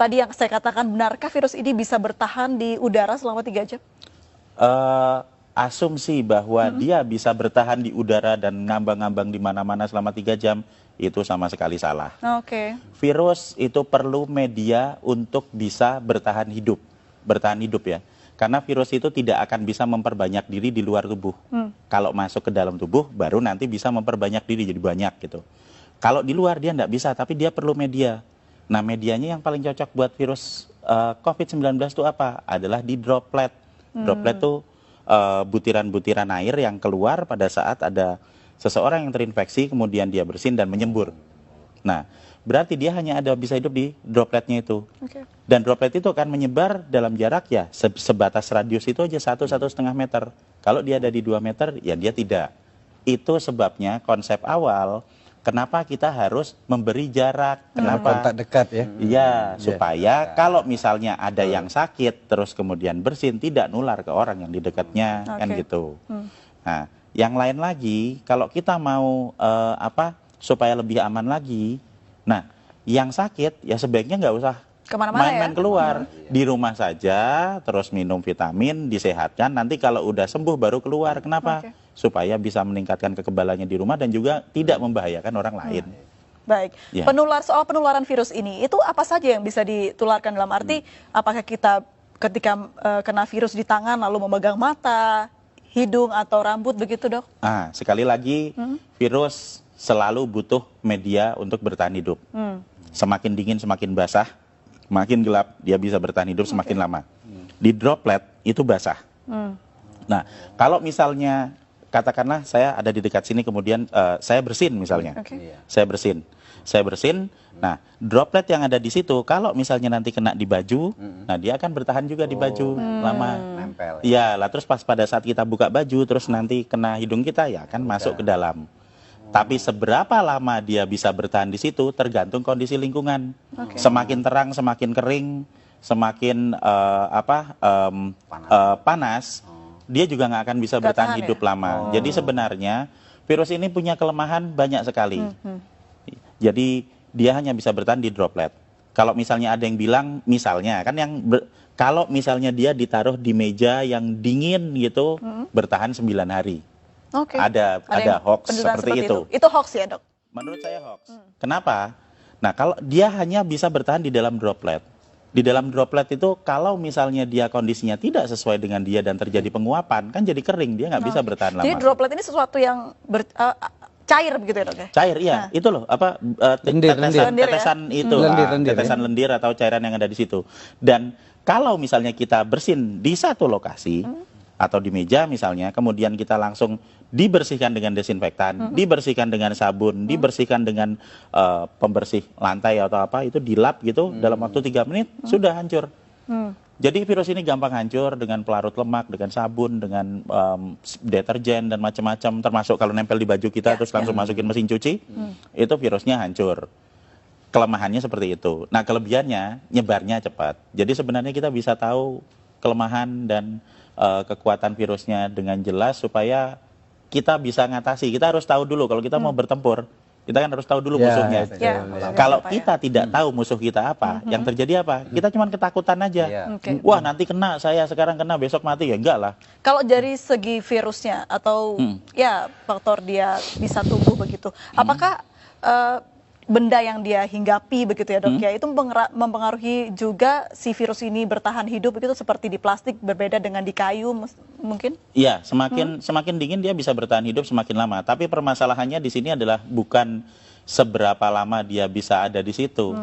tadi yang saya katakan, benarkah virus ini bisa bertahan di udara selama 3 jam? Asumsi bahwa dia bisa bertahan di udara dan ngambang-ngambang di mana-mana selama 3 jam, itu sama sekali salah. Oke. Virus itu perlu media untuk bisa bertahan hidup ya. Karena virus itu tidak akan bisa memperbanyak diri di luar tubuh. Kalau masuk ke dalam tubuh, baru nanti bisa memperbanyak diri jadi banyak gitu. Kalau di luar dia tidak bisa, tapi dia perlu media. Nah, medianya yang paling cocok buat virus COVID-19 itu apa? Adalah di droplet. Droplet itu butiran-butiran air yang keluar pada saat ada seseorang yang terinfeksi, kemudian dia bersin dan menyembur. Nah, berarti dia hanya bisa hidup di dropletnya itu. Oke. Dan droplet itu akan menyebar dalam jarak ya sebatas radius itu aja 1-1,5 meter. Kalau dia ada di 2 meter, ya dia tidak. Itu sebabnya konsep awal kenapa kita harus memberi jarak. Kenapa? Kontak dekat ya. Iya, supaya kalau misalnya ada yang sakit terus kemudian bersin, tidak nular ke orang yang di dekatnya, kan gitu. Nah, yang lain lagi, kalau kita mau supaya lebih aman lagi, nah, yang sakit ya sebaiknya nggak usah Kemana-mana main-main ya? keluar, di rumah saja, terus minum vitamin, disehatkan, nanti kalau udah sembuh baru keluar. Kenapa? Supaya bisa meningkatkan kekebalannya di rumah dan juga tidak membahayakan orang lain. Baik, Ya. soal penularan virus ini, itu apa saja yang bisa ditularkan dalam arti, apakah kita ketika kena virus di tangan lalu memegang mata, hidung atau rambut begitu, Dok? Sekali lagi, virus selalu butuh media untuk bertahan hidup. Semakin dingin, semakin basah, makin gelap, dia bisa bertahan hidup semakin lama. Di droplet itu basah. Nah, kalau misalnya katakanlah saya ada di dekat sini, kemudian saya bersin misalnya, saya bersin. Nah, droplet yang ada di situ, kalau misalnya nanti kena di baju, nah dia akan bertahan juga di baju lama. Nempel. Iya, lah terus pas pada saat kita buka baju, terus nanti kena hidung kita, ya akan masuk ke dalam. Tapi seberapa lama dia bisa bertahan di situ tergantung kondisi lingkungan. Semakin terang, semakin kering, semakin panas, dia juga nggak akan bisa bertahan hidup lama. Jadi sebenarnya virus ini punya kelemahan banyak sekali. Jadi dia hanya bisa bertahan di droplet. Kalau misalnya ada yang bilang, misalnya kan kalau misalnya dia ditaruh di meja yang dingin gitu, bertahan 9 hari. Ada hoax seperti itu. Itu hoax ya, Dok? Menurut saya hoax. Kenapa? Nah, kalau dia hanya bisa bertahan di dalam droplet. Di dalam droplet itu kalau misalnya dia kondisinya tidak sesuai dengan dia dan terjadi penguapan, kan jadi kering, dia nggak bisa bertahan lama. Jadi droplet ini sesuatu yang cair begitu ya, Dok ya? Cair, iya. Itu loh, tetesan lendir atau cairan yang ada di situ. Dan kalau misalnya kita bersin di satu lokasi atau di meja misalnya, kemudian kita langsung dibersihkan dengan desinfektan, dibersihkan dengan sabun, dibersihkan dengan pembersih lantai atau apa, itu dilap gitu dalam waktu 3 menit sudah hancur. Jadi virus ini gampang hancur dengan pelarut lemak, dengan sabun, dengan deterjen dan macam-macam, termasuk kalau nempel di baju kita terus langsung masukin mesin cuci, itu virusnya hancur. Kelemahannya seperti itu. Nah, kelebihannya nyebarnya cepat. Jadi sebenarnya kita bisa tahu kelemahan dan kekuatan virusnya dengan jelas supaya kita bisa ngatasi. Kita harus tahu dulu kalau kita mau bertempur, kita kan harus tahu dulu musuhnya. Kalau kita tidak tahu musuh kita apa, yang terjadi apa? Kita cuma ketakutan aja. Wah, nanti kena, saya sekarang kena, besok mati, ya enggak lah. Kalau dari segi virusnya atau ya faktor dia bisa tumbuh begitu, apakah benda yang dia hinggapi begitu ya, Dok ya, itu mempengaruhi juga si virus ini bertahan hidup begitu, seperti di plastik berbeda dengan di kayu mungkin? Iya, semakin dingin dia bisa bertahan hidup semakin lama. Tapi permasalahannya di sini adalah bukan seberapa lama dia bisa ada di situ,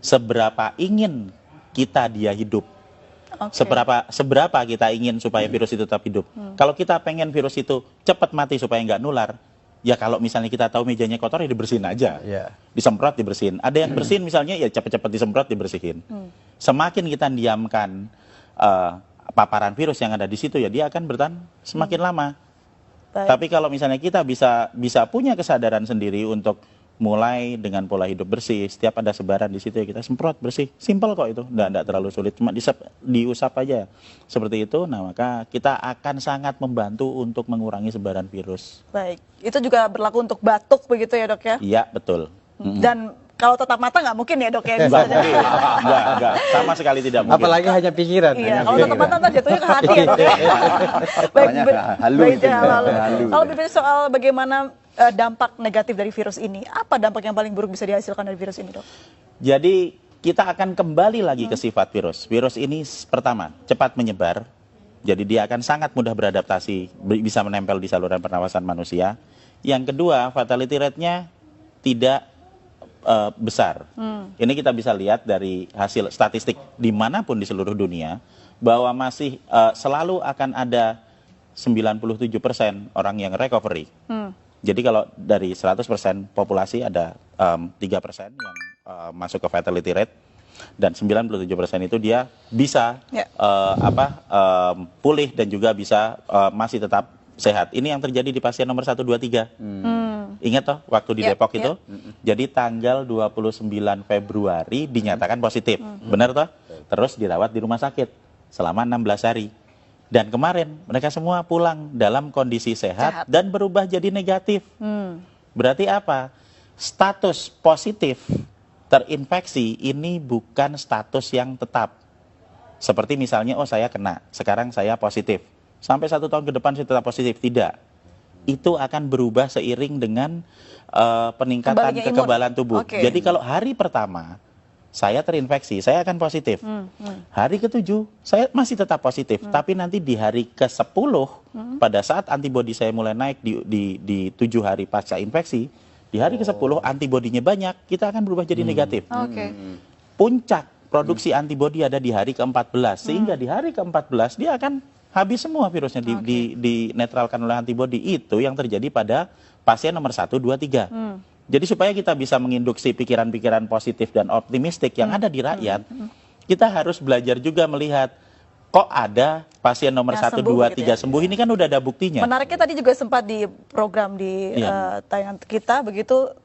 seberapa ingin kita dia hidup. Seberapa kita ingin supaya virus itu tetap hidup. Kalau kita pengen virus itu cepat mati supaya nggak nular, ya kalau misalnya kita tahu mejanya kotor ya dibersihin aja, disemprot dibersihin. Ada yang bersihin misalnya ya cepat-cepat disemprot dibersihin. Semakin kita diamkan paparan virus yang ada di situ, ya dia akan bertahan semakin lama. Tapi kalau misalnya kita bisa punya kesadaran sendiri untuk mulai dengan pola hidup bersih, setiap ada sebaran di situ ya kita semprot bersih, simpel kok itu, nggak terlalu sulit, cuma diusap aja seperti itu. Nah, maka kita akan sangat membantu untuk mengurangi sebaran virus. Baik, itu juga berlaku untuk batuk begitu ya, Dok ya? Iya, betul. Dan kalau tatap mata nggak mungkin ya dok ya Enggak misalnya. mungkin. Enggak, sama sekali tidak mungkin. Apalagi hanya pikiran. Iya, hanya kalau tatap pikiran. mata ntar jatuhnya ke hati ya dok. Ya. Makanya halu baik, itu, halu. halu. Kalau bicara soal bagaimana dampak negatif dari virus ini, apa dampak yang paling buruk bisa dihasilkan dari virus ini dok? Jadi kita akan kembali lagi ke sifat virus. Virus ini pertama, cepat menyebar. Jadi dia akan sangat mudah beradaptasi, bisa menempel di saluran pernapasan manusia. Yang kedua, fatality rate-nya tidak besar. Ini kita bisa lihat dari hasil statistik dimanapun di seluruh dunia, bahwa masih selalu akan ada 97% orang yang recovery. Jadi kalau dari 100% populasi ada 3% yang masuk ke fatality rate, dan 97% itu dia bisa pulih dan juga bisa masih tetap sehat. Ini yang terjadi di pasien nomor 1, 2, 3. Ingat toh waktu di Depok itu? Jadi tanggal 29 Februari dinyatakan positif. Benar toh? Terus dirawat di rumah sakit selama 16 hari. Dan kemarin mereka semua pulang dalam kondisi sehat dan berubah jadi negatif. Berarti apa? Status positif terinfeksi ini bukan status yang tetap. Seperti misalnya, oh saya kena, sekarang saya positif. Sampai 1 tahun ke depan saya tetap positif. Tidak. Itu akan berubah seiring dengan peningkatan kekebalan tubuh. Jadi kalau hari pertama saya terinfeksi, saya akan positif. Hari ke-7 saya masih tetap positif, tapi nanti di hari ke-10 pada saat antibodi saya mulai naik di 7 hari pasca infeksi, di hari ke-10 antibodinya banyak, kita akan berubah jadi negatif. Puncak produksi antibodi ada di hari ke-14, sehingga di hari ke-14 dia akan habis semua virusnya, dinetralkan oleh antibodi. Itu yang terjadi pada pasien nomor 1, 2, 3. Jadi supaya kita bisa menginduksi pikiran-pikiran positif dan optimistik yang ada di rakyat, kita harus belajar juga melihat, kok ada pasien nomor 1, 2, 3 sembuh, ini kan udah ada buktinya. Menariknya tadi juga sempat di program di tayangan kita, begitu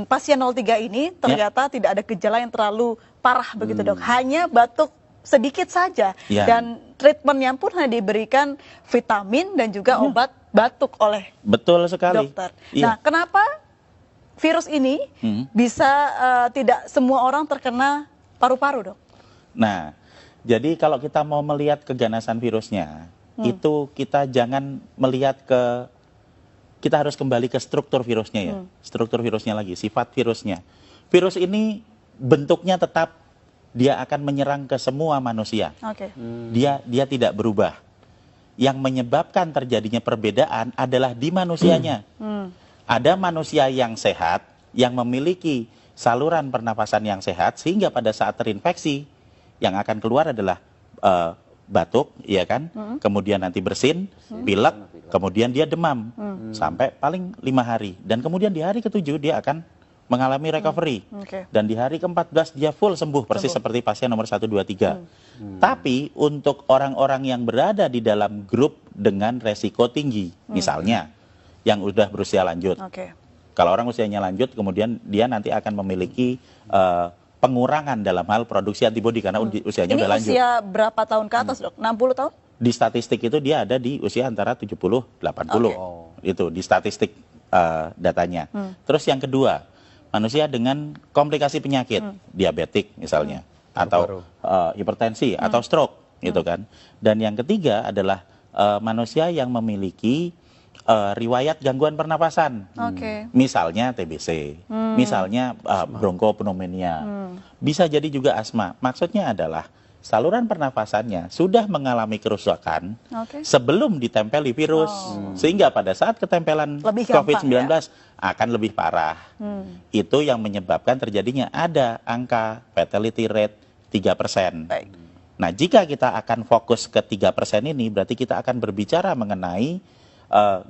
pasien 03 ini ternyata tidak ada gejala yang terlalu parah begitu dok, hanya batuk sedikit saja, dan treatmentnya pun hanya diberikan vitamin dan juga obat batuk oleh dokter. Nah, kenapa virus ini bisa tidak semua orang terkena paru-paru, dok? Nah, jadi kalau kita mau melihat keganasan virusnya, itu kita jangan melihat kita harus kembali ke struktur virusnya ya. Struktur virusnya lagi, sifat virusnya. Virus ini bentuknya tetap, dia akan menyerang ke semua manusia. Dia tidak berubah. Yang menyebabkan terjadinya perbedaan adalah di manusianya. Ada manusia yang sehat, yang memiliki saluran pernapasan yang sehat, sehingga pada saat terinfeksi, yang akan keluar adalah batuk, ya kan? Kemudian nanti bersin, pilek, kemudian dia demam, sampai paling 5 hari. Dan kemudian di hari ke-7 dia akan mengalami recovery. Dan di hari ke-14 dia full sembuh, persis seperti pasien nomor 1, 2, 3. Tapi untuk orang-orang yang berada di dalam grup dengan resiko tinggi, misalnya yang udah berusia lanjut. Kalau orang usianya lanjut, kemudian dia nanti akan memiliki pengurangan dalam hal produksi antibodi karena usianya udah lanjut. Ini usia berapa tahun ke atas, dok? 60 tahun? Di statistik itu dia ada di usia antara 70-80. Itu di statistik datanya. Terus yang kedua, manusia dengan komplikasi penyakit, diabetik misalnya, atau hipertensi, atau stroke, gitu kan. Dan yang ketiga adalah manusia yang memiliki riwayat gangguan pernapasan, misalnya TBC, misalnya bronkopneumonia, bisa jadi juga asma. Maksudnya adalah saluran pernapasannya sudah mengalami kerusakan sebelum ditempeli virus, sehingga pada saat ketempelan COVID-19 akan lebih parah. Itu yang menyebabkan terjadinya ada angka fatality rate 3%. Nah, jika kita akan fokus ke 3% ini, berarti kita akan berbicara mengenai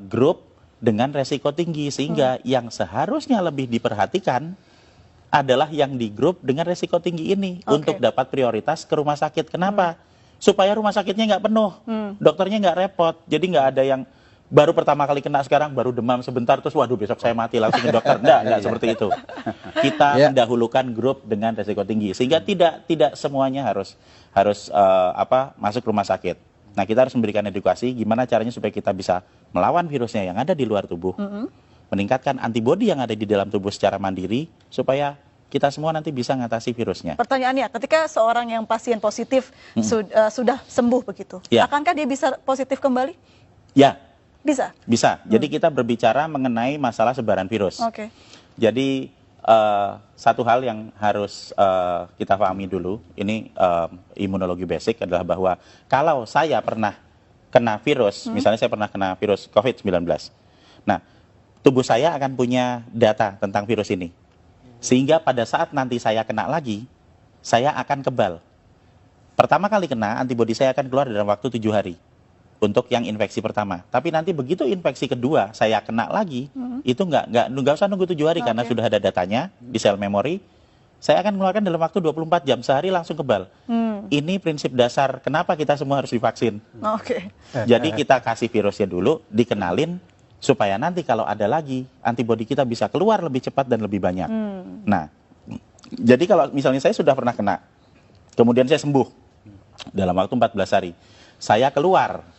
grup dengan resiko tinggi, sehingga yang seharusnya lebih diperhatikan adalah yang di grup dengan resiko tinggi ini untuk dapat prioritas ke rumah sakit. Kenapa? Supaya rumah sakitnya nggak penuh, dokternya nggak repot. Jadi nggak ada yang baru pertama kali kena sekarang, baru demam sebentar, terus waduh besok saya mati langsung ke dokter. Nggak seperti itu. Kita mendahulukan grup dengan resiko tinggi, sehingga tidak semuanya harus masuk rumah sakit. Nah, kita harus memberikan edukasi gimana caranya supaya kita bisa melawan virusnya yang ada di luar tubuh, meningkatkan antibodi yang ada di dalam tubuh secara mandiri, supaya kita semua nanti bisa ngatasi virusnya. Pertanyaannya, ketika seorang yang pasien positif sudah sembuh begitu, Ya. akankah dia bisa positif kembali? Ya, Bisa. bisa. Jadi kita berbicara mengenai masalah sebaran virus. Oke. Jadi satu hal yang harus kita pahami dulu, ini imunologi basic adalah bahwa kalau saya pernah kena virus, misalnya saya pernah kena virus COVID-19, nah tubuh saya akan punya data tentang virus ini. Sehingga pada saat nanti saya kena lagi, saya akan kebal. Pertama kali kena, antibodi saya akan keluar dalam waktu 7 hari. Untuk yang infeksi pertama. Tapi nanti begitu infeksi kedua, saya kena lagi, itu nggak usah nunggu 7 hari, karena sudah ada datanya di sel memori. Saya akan mengeluarkan dalam waktu 24 jam, sehari langsung kebal. Ini prinsip dasar kenapa kita semua harus divaksin. Oke. Jadi kita kasih virusnya dulu, dikenalin, supaya nanti kalau ada lagi, antibodi kita bisa keluar lebih cepat dan lebih banyak. Nah, jadi kalau misalnya saya sudah pernah kena, kemudian saya sembuh dalam waktu 14 hari, saya keluar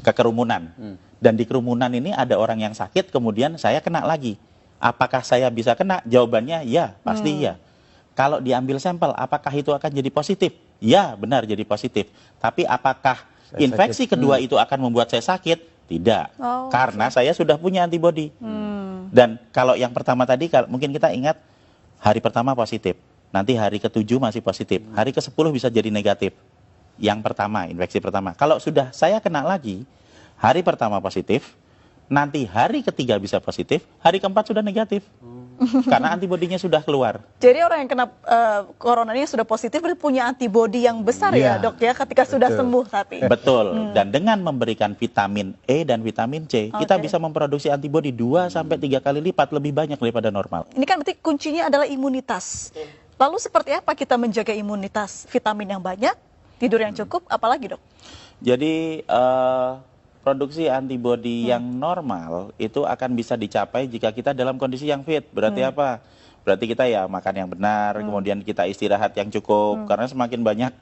ke kerumunan, dan di kerumunan ini ada orang yang sakit, kemudian saya kena lagi. Apakah saya bisa kena? Jawabannya ya, pasti ya. Kalau diambil sampel, apakah itu akan jadi positif? Ya, benar jadi positif. Tapi apakah infeksi kedua itu akan membuat saya sakit? Tidak, karena saya sudah punya antibodi. Dan kalau yang pertama tadi, mungkin kita ingat hari pertama positif, nanti hari ke-7 masih positif, hari ke-10 bisa jadi negatif. Yang pertama, infeksi pertama. Kalau sudah saya kena lagi, hari pertama positif, nanti hari ketiga bisa positif, hari keempat sudah negatif. Karena antibodinya sudah keluar. Jadi orang yang kena coronanya sudah positif berarti punya antibodi yang besar ya dok ya ketika sudah sembuh tapi. Betul. Dan dengan memberikan vitamin E dan vitamin C, kita bisa memproduksi antibodi 2-3 kali lipat lebih banyak daripada normal. Ini kan berarti kuncinya adalah imunitas. Lalu seperti apa kita menjaga imunitas? Vitamin yang banyak, tidur yang cukup, apalagi dok? Jadi produksi antibodi yang normal itu akan bisa dicapai jika kita dalam kondisi yang fit. Berarti apa? Berarti kita ya makan yang benar, kemudian kita istirahat yang cukup. Karena semakin banyak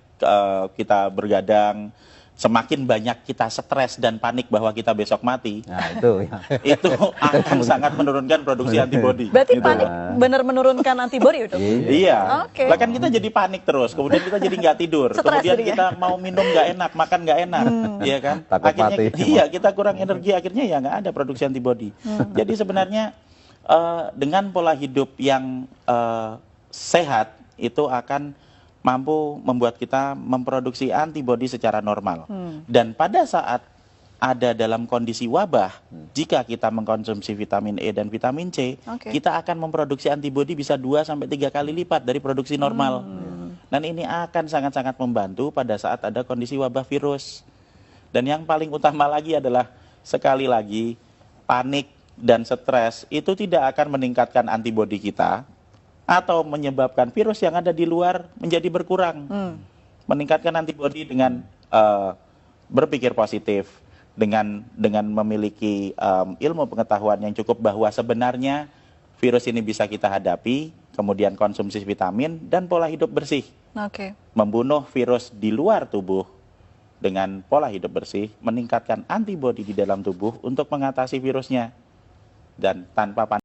kita bergadang, semakin banyak kita stres dan panik bahwa kita besok mati. Nah, itu ya. Itu akan sangat menurunkan produksi antibodi. Berarti gitu. panik benar menurunkan antibodi dok? Iya. Oke. Bahkan kita jadi panik terus, kemudian kita jadi nggak tidur, Stres kemudian jadinya. kita mau minum nggak enak, makan nggak enak, iya kan? Takut Akhirnya mati. iya kita kurang energi, akhirnya ya nggak ada produksi antibodi. Jadi sebenarnya dengan pola hidup yang sehat itu akan mampu membuat kita memproduksi antibodi secara normal. Dan pada saat ada dalam kondisi wabah, jika kita mengkonsumsi vitamin E dan vitamin C, kita akan memproduksi antibodi bisa 2-3 kali lipat dari produksi normal. Dan ini akan sangat-sangat membantu pada saat ada kondisi wabah virus. Dan yang paling utama lagi adalah, sekali lagi, panik dan stres itu tidak akan meningkatkan antibodi kita, atau menyebabkan virus yang ada di luar menjadi berkurang. Meningkatkan antibodi dengan berpikir positif, dengan memiliki ilmu pengetahuan yang cukup bahwa sebenarnya virus ini bisa kita hadapi, kemudian konsumsi vitamin dan pola hidup bersih. Membunuh virus di luar tubuh dengan pola hidup bersih, meningkatkan antibodi di dalam tubuh untuk mengatasi virusnya. Dan tanpa